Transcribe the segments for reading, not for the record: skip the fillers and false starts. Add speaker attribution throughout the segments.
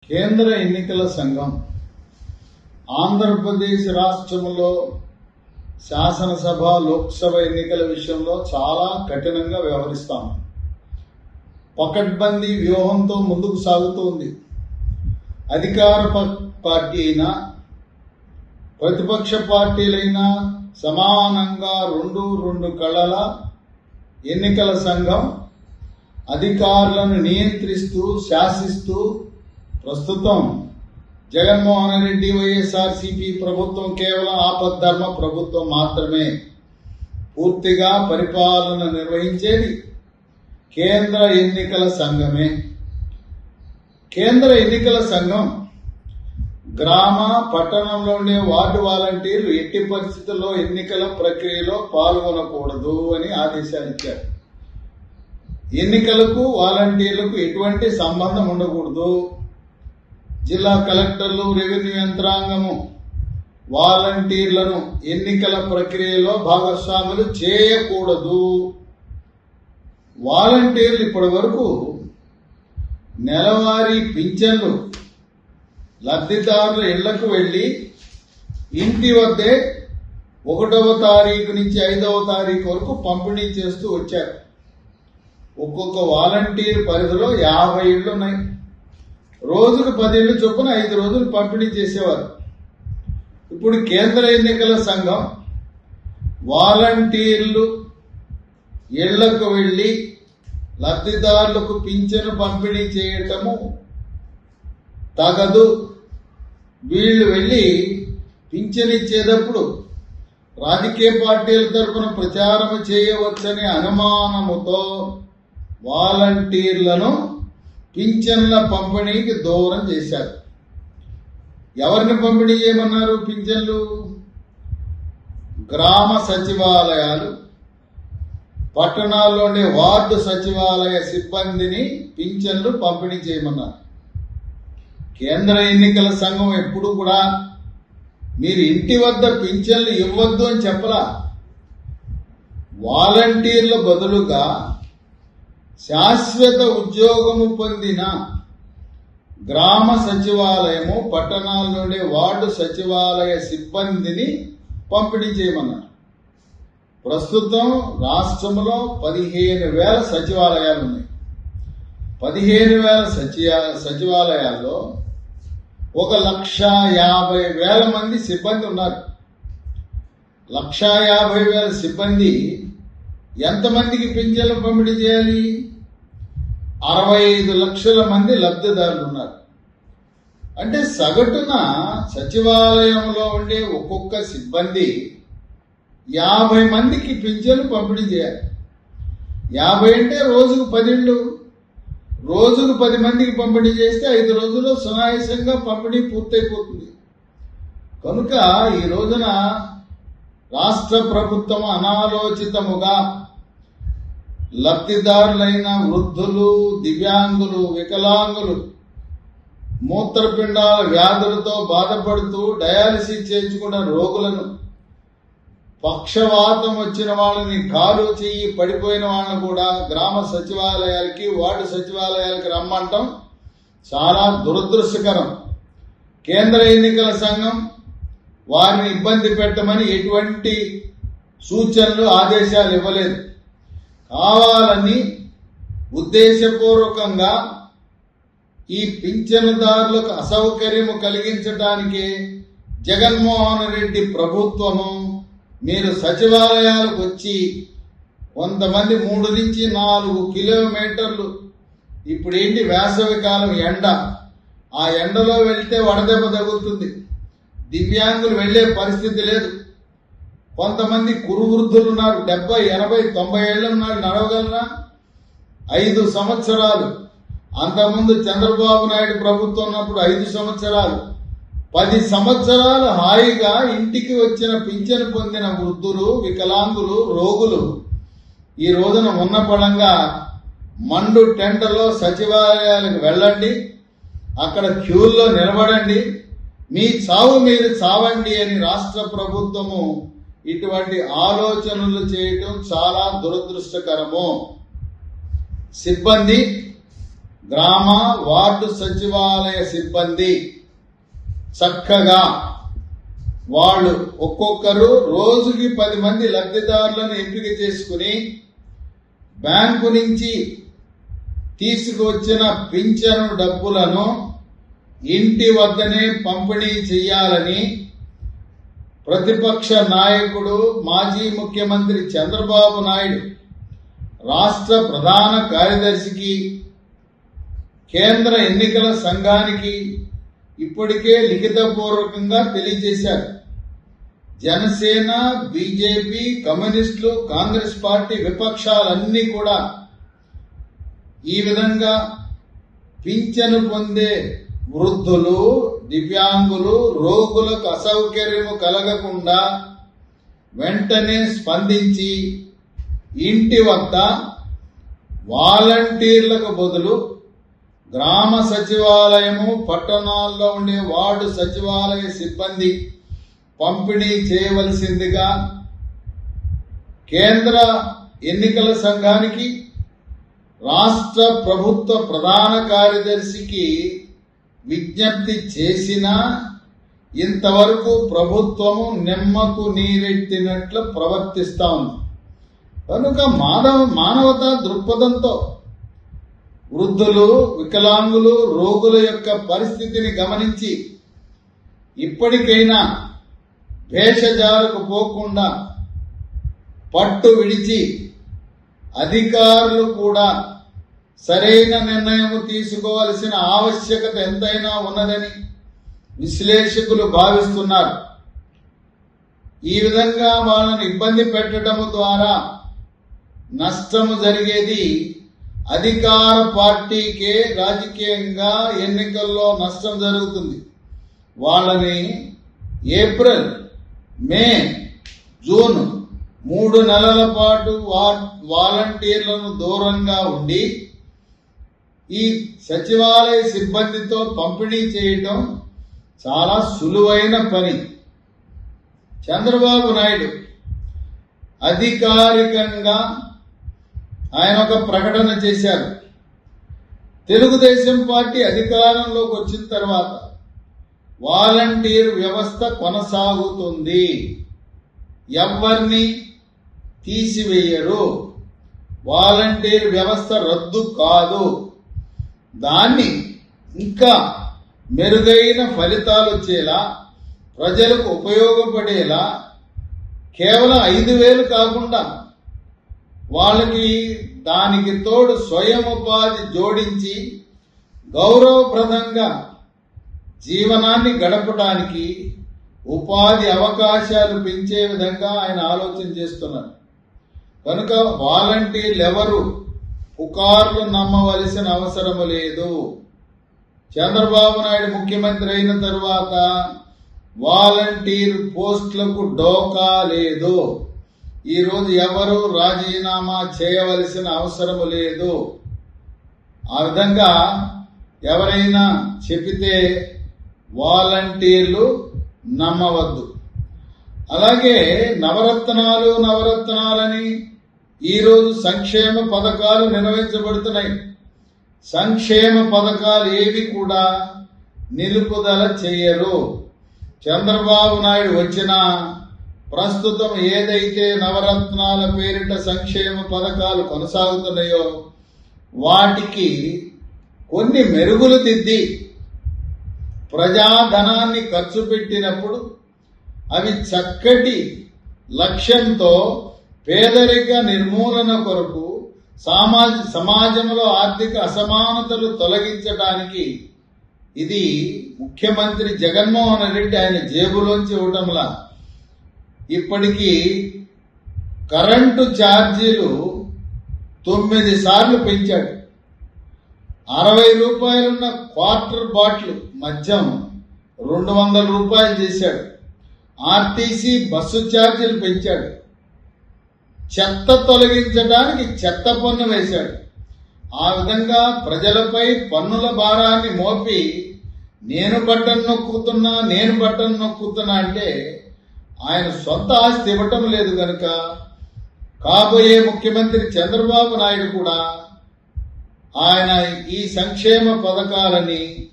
Speaker 1: కేంద్ర ఎన్నికల సంఘం ఆంధ్రప్రదేశ్ రాష్ట్రంలో శాసనసభ లోక్సభ ఎన్నికల విషయంలో చాలా కఠినంగా వ్యవహరిస్తాం. పకడ్బందీ వ్యూహంతో ముందుకు సాగుతోంది. అధికార పార్టీ అయినా ప్రతిపక్ష పార్టీలైనా సమానంగా రెండు కళల ఎన్నికల సంఘం అధికారులను నియంత్రిస్తూ శాసిస్తూ ప్రస్తుతం జగన్మోహన్ రెడ్డి వైఎస్ఆర్సీపీ ప్రభుత్వం కేవలం ఆపద్ధర్మ ప్రభుత్వం మాత్రమే. పూర్తిగా పరిపాలన నిర్వహించేది కేంద్ర ఎన్నికల సంఘమే. కేంద్ర ఎన్నికల సంఘం గ్రామ పట్టణంలోనే వార్డు వాలంటీర్లు ఎట్టి పరిస్థితుల్లో ఎన్నికల ప్రక్రియలో పాల్గొనకూడదు అని ఆదేశాలు ఇచ్చారు. ఎన్నికలకు వాలంటీర్లకు ఎటువంటి సంబంధం ఉండకూడదు. జిల్లా కలెక్టర్లు, రెవెన్యూ యంత్రాంగము వాలంటీర్లను ఎన్నికల ప్రక్రియలో భాగస్వాములు చేయకూడదు. వాలంటీర్లు ఇప్పటి వరకు నెలవారీ పింఛన్లు లబ్ధిదారుల ఇళ్లకు వెళ్లి ఇంటి వద్దే 1వ తారీఖు నుంచి 5వ తారీఖు వరకు పంపిణీ చేస్తూ వచ్చారు. ఒక్కొక్క వాలంటీర్ పరిధిలో 50 ఇళ్లు ఉన్నాయి. రోజుకు 10 ఇళ్లు చొప్పున 5 రోజులు పంపిణీ చేసేవారు. ఇప్పుడు కేంద్ర ఎన్నికల సంఘం వాలంటీర్లు ఇళ్లకు వెళ్లి లబ్ధిదారులకు పింఛను పంపిణీ చేయటము తగదు. వీళ్లు వెళ్లి పింఛను ఇచ్చేటప్పుడు రాజకీయ పార్టీల తరఫున ప్రచారం చేయవచ్చనే అనుమానముతో వాలంటీర్లను పింఛన్ల పంపిణీకి దూరం చేశారు. ఎవరిని పంపిణీ చేయమన్నారు? పింఛన్లు గ్రామ సచివాలయాలు, పట్టణాల్లోని వార్డు సచివాలయ సిబ్బందిని పింఛన్లు పంపిణీ చేయమన్నారు. కేంద్ర ఎన్నికల సంఘం ఎప్పుడు కూడా మీరు ఇంటి వద్ద పింఛన్లు ఇవ్వద్దు అని చెప్పలా. వాలంటీర్ల బదులుగా శాశ్వత ఉద్యోగము పొందిన గ్రామ సచివాలయము, పట్టణాల్లోని వార్డు సచివాలయ సిబ్బందిని పంపిణీ చేయమన్నారు. ప్రస్తుతం రాష్ట్రంలో 15,000 సచివాలయాలు ఉన్నాయి. 15,000 సచివాలయాల్లో 1,50,000 మంది సిబ్బంది ఉన్నారు. 1,50,000 సిబ్బంది ఎంతమందికి పింఛన్లు పంపిణీ చేయాలి? 65 లక్షల మంది లబ్ధిదారులు ఉన్నారు. అంటే సగటున సచివాలయంలో ఉండే ఒక్కొక్క సిబ్బంది 50 మందికి పింఛన్లు పంపిణీ చేయాలి. 50 అంటే రోజుకు 10 ఇళ్ళు. రోజుకు 10 మందికి పంపిణీ చేస్తే 5 రోజుల్లో సునాయాసంగా పంపిణీ పూర్తయిపోతుంది. కనుక ఈ రోజున రాష్ట్ర ప్రభుత్వం అనాలోచితముగా లబ్ధిదారులైన వృద్ధులు, దివ్యాంగులు, వికలాంగులు, మూత్రపిండాల వ్యాధులతో బాధపడుతూ డయాలసిస్ చేయించుకున్న రోగులను, పక్షవాతం వచ్చిన వాళ్ళని, కాలు చెయ్యి పడిపోయిన వాళ్ళని కూడా గ్రామ సచివాలయాలకి, వార్డు సచివాలయాలకి రమ్మంటాం చాలా దురదృష్టకరం. కేంద్ర ఎన్నికల సంఘం వారిని ఇబ్బంది పెట్టమని ఎటువంటి సూచనలు, ఆదేశాలు ఇవ్వలేదు. కావాలని ఉద్దేశపూర్వకంగా ఈ పింఛనుదారులకు అసౌకర్యము కలిగించడానికే జగన్మోహన్ రెడ్డి ప్రభుత్వము మీరు సచివాలయాలకు వచ్చి కొంతమంది 3 నుంచి 4 కిలోమీటర్లు, ఇప్పుడేంటి వేసవి కాలం ఎండ, ఆ ఎండలో వెళ్తే వడదెబ్బ తగులుతుంది. దివ్యాంగులు వెళ్లే పరిస్థితి లేదు. కొంతమంది కురు వృద్ధులు ఉన్నారు, 70, 80, 90 ఏళ్ళు ఉన్నారు, నడవగలరా? 5 సంవత్సరాలు, అంతకుముందు చంద్రబాబు నాయుడు ప్రభుత్వం ఉన్నప్పుడు 5 సంవత్సరాలు, 10 సంవత్సరాలు హాయిగా ఇంటికి వచ్చిన పింఛను పొందిన వృద్ధులు, వికలాంగులు, రోగులు ఈ రోజున ఉన్న పడంగా మండు టెండలో సచివాలయాలకు వెళ్ళండి, అక్కడ క్యూల్లో నిలబడండి, మీ చావు మీరు చావండి అని రాష్ట్ర ప్రభుత్వము ఇటువంటి ఆలోచనలు చేయటం చాలా దురదృష్టకరము. సిబ్బంది గ్రామ వార్డు సచివాలయ సిబ్బంది చక్కగా వాళ్ళు ఒక్కొక్కరు రోజుకి 10 మంది లబ్ధిదారులను ఎంపిక చేసుకుని బ్యాంకు నుంచి తీసుకువచ్చిన పింఛను డబ్బులను ఇంటి వద్దనే పంపిణీ చేయాలని ప్రతిపక్ష నాయకుడు మాజీ ముఖ్యమంత్రి చంద్రబాబు నాయుడు రాష్ట్ర ప్రధాన కార్యదర్శికి కేంద్ర ఎన్నికల సంఘానికి ఇప్పటికే లిఖితపూర్వకంగా తెలియజేశారు. జనసేన, బీజేపీ, కమ్యూనిస్టులు, కాంగ్రెస్ పార్టీ విపక్షాలన్నీ కూడా ఈ విధంగా పింఛను పొందే వృద్ధులు, దివ్యాంగులు, రోగులకు అసౌకర్యము కలగకుండా వెంటనే స్పందించి ఇంటి వద్ద వాలంటీర్లకు బదులు గ్రామ సచివాలయము, పట్టణాల్లో ఉండే వార్డు సచివాలయ సిబ్బంది పంపిణీ చేయవలసిందిగా కేంద్ర ఎన్నికల సంఘానికి, రాష్ట్ర ప్రభుత్వ ప్రధాన కార్యదర్శికి విజ్ఞప్తి చేసినా ఇంతవరకు ప్రభుత్వము నిమ్మకు నీరెట్టినట్లు ప్రవర్తిస్తా ఉంది. కనుక మానవతా దృక్పథంతో వృద్ధులు, వికలాంగులు, రోగుల యొక్క పరిస్థితిని గమనించి ఇప్పటికైనా భేషజాలకు పోకుండా పట్టు విడిచి అధికారులు కూడా సరైన నిర్ణయం తీసుకోవాల్సిన ఆవశ్యకత ఎంతైనా ఉన్నదని విశ్లేషకులు భావిస్తున్నారు. ఈ విధంగా వాళ్ళని ఇబ్బంది పెట్టడం ద్వారా నష్టము జరిగేది అధికార పార్టీకే. రాజకీయంగా ఎన్నికల్లో నష్టం జరుగుతుంది. వాళ్ళని ఏప్రిల్, మే, జూన్ 3 నెలల పాటు వాలంటీర్లను దూరంగా ఉండి ఈ సచివాలయ సిబ్బందితో పంపిణీ చేయటం చాలా సులువైన పని. చంద్రబాబు నాయుడు అధికారికంగా ఆయన ఒక ప్రకటన చేశారు. తెలుగుదేశం పార్టీ అధికారంలోకి వచ్చిన తర్వాత వాలంటీర్ వ్యవస్థ కొనసాగుతుంది, ఎవరిని తీసివేయరు, వాలంటీర్ వ్యవస్థ రద్దు కాదు. దాన్ని ఇంకా మెరుగైన ఫలితాలు వచ్చేలా, ప్రజలకు ఉపయోగపడేలా కేవలం 5,000 కాకుండా వాళ్ళకి దానికి తోడు స్వయం ఉపాధి జోడించి గౌరవప్రదంగా జీవనాన్ని గడపడానికి ఉపాధి అవకాశాలు పెంచే విధంగా ఆయన ఆలోచన చేస్తున్నారు. కనుక వాలంటీర్లు ఎవరు పుకార్లు నమ్మవలసిన అవసరము లేదు. చంద్రబాబు నాయుడు ముఖ్యమంత్రి అయిన తరువాత వాలంటీర్ పోస్టులకు డోకా లేదు. ఈరోజు ఎవరు రాజీనామా చేయవలసిన అవసరము లేదు. ఆ విధంగా ఎవరైనా చెబితే వాలంటీర్లు నమ్మవద్దు. అలాగే నవరత్నాలని ఈరోజు సంక్షేమ పథకాలు నిర్వహించబడుతున్నాయి. సంక్షేమ పథకాలు ఏవి కూడా నిలుపుదల చేయరు. చంద్రబాబు నాయుడు వచ్చిన ప్రస్తుతం ఏదైతే నవరత్నాల పేరిట సంక్షేమ పథకాలు కొనసాగుతున్నాయో వాటికి కొన్ని మెరుగులు దిద్ది ప్రజాధనాన్ని ఖర్చు పెట్టినప్పుడు అవి చక్కటి లక్ష్యంతో పేదరిక నిర్మూలన కొరకు, సమాజంలో ఆర్థిక అసమానతలు తొలగించడానికి ఇది ముఖ్యమంత్రి జగన్మోహన్ రెడ్డి ఆయన జేబులోంచి ఇవ్వటంలా. ఇప్పటికీ కరెంటు ఛార్జీలు 9 సార్లు పెంచాడు. 60 రూపాయలున్న క్వార్టర్ బాటిల్ మద్యం 200 రూపాయలు చేశాడు. ఆర్టీసీ బస్సు ఛార్జీలు పెంచాడు. చెత్త తొలగించడానికి చెత్త పన్ను వేశాడు. ఆ విధంగా ప్రజలపై పన్నుల భారాన్ని మోపి నేను బటన్ నొక్కుతున్నా అంటే ఆయన సొంత ఆస్తి ఇవ్వటం లేదు కనుక కాబోయే ముఖ్యమంత్రి చంద్రబాబు నాయుడు కూడా ఆయన ఈ సంక్షేమ పథకాలని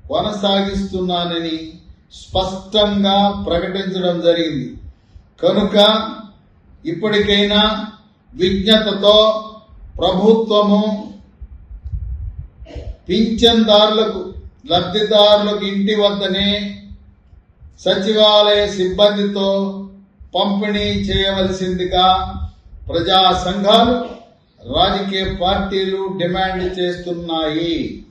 Speaker 1: కొనసాగిస్తున్నానని స్పష్టంగా ప్రకటించడం జరిగింది. కనుక ఇప్పటికైనా విజ్ఞతతో ప్రభుత్వము పింఛన్దారులకు, లబ్ధిదారులకు ఇంటి వద్దనే సచివాలయ సిబ్బందితో పంపిణీ చేయవలసిందిగా ప్రజా సంఘాలు, రాజకీయ పార్టీలు డిమాండ్ చేస్తున్నాయి.